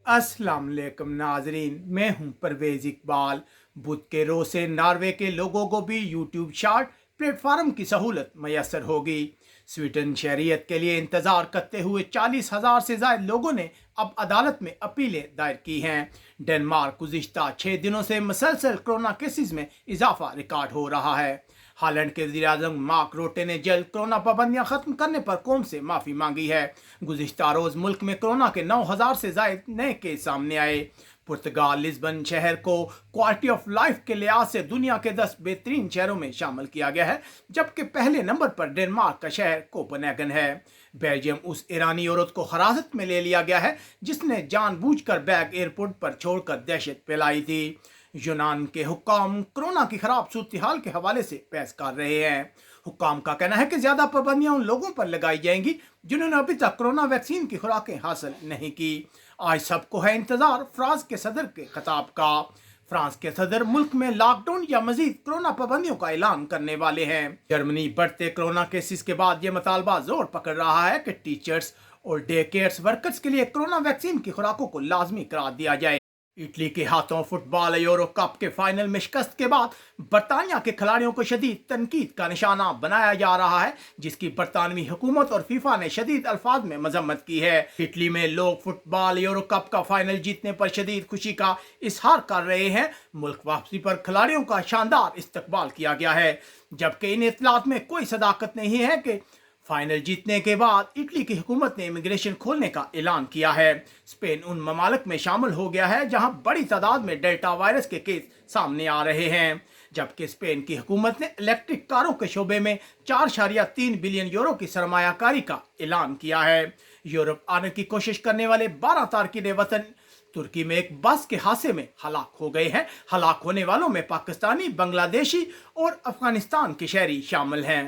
अस्सलाम वालेकुम नाजरीन, मैं हूं परवेज इकबाल। बुध के रोज से नॉर्वे के लोगों को भी यूट्यूब शॉर्ट प्लेटफार्म की सहूलत मैसर होगी। स्वीडन शहरियत के लिए इंतजार करते हुए 40,000 से ज्यादा लोगों ने अब अदालत में अपीलें दायर की हैं। डेनमार्क गुज़िश्ता 6 दिनों से मुसलसल कोरोना केसेस में इजाफा रिकॉर्ड हो रहा है। हालैंड के वज़ीर-ए-आज़म मार्क रोटे ने जल्द कोरोना पाबंदियां खत्म करने पर कौम से माफ़ी मांगी है। गुज़िश्ता रोज़ मुल्क में कोरोना के 9,000 से ज़ायद नए केस सामने आए। पुर्तगाल लिस्बन शहर को क्वालिटी ऑफ लाइफ के लिहाज से दुनिया के 10 बेहतरीन शहरों में शामिल किया गया है, जबकि पहले नंबर पर डेनमार्क का शहर कोपेनहेगन है। बेल्जियम उस ईरानी औरत को हिरासत में ले लिया गया है जिसने जानबूझकर बैग एयरपोर्ट पर छोड़कर दहशत फैलाई थी। यूनान के हुक्काम कोरोना की खराब सूरत हाल के हवाले से बहस कर रहे हैं। हुक्काम का कहना है कि ज्यादा पाबंदियां उन लोगों पर लगाई जाएंगी जिन्होंने अभी तक कोरोना वैक्सीन की खुराकें हासिल नहीं की। आज सबको है इंतजार फ्रांस के सदर के खिताब का। फ्रांस के सदर मुल्क में लॉकडाउन या मजीद कोरोना पाबंदियों का ऐलान करने वाले हैं। जर्मनी बढ़ते कोरोना केसेस के बाद ये मुतालबा जोर पकड़ रहा है कि टीचर्स और डे केयर्स वर्कर्स के लिए कोरोना वैक्सीन की खुराकों को लाजमी करार दिया जाए। इटली के हाथों फुटबॉल यूरो कप के फाइनल में शिकस्त के बाद बरतानिया के खिलाड़ियों को शदीद तनकीद का निशाना बनाया जा रहा है, जिसकी बरतानवी हुकूमत और फीफा ने शदीद अल्फाज में मजम्मत की है। इटली में लोग फुटबॉल यूरो कप का फाइनल जीतने पर शदीद खुशी का इजहार कर रहे हैं। मुल्क वापसी पर खिलाड़ियों का शानदार इस्तकबाल किया गया है, जबकि इन इतलात में कोई सदाकत नहीं है कि फाइनल जीतने के बाद इटली की हुकूमत ने इमिग्रेशन खोलने का ऐलान किया है। स्पेन उन ममालिक में शामिल हो गया है जहां बड़ी तादाद में डेल्टा वायरस के केस सामने आ रहे हैं, जबकि स्पेन की हुकूमत ने इलेक्ट्रिक कारों के शोबे में 4.3 बिलियन यूरो की सरमायाकारी का ऐलान किया है। यूरोप आने की कोशिश करने वाले 12 तारकीन वतन तुर्की में एक बस के हादसे में हलाक हो गए हैं। हलाक होने वालों में पाकिस्तानी, बांग्लादेशी और अफगानिस्तान के शहरी शामिल हैं।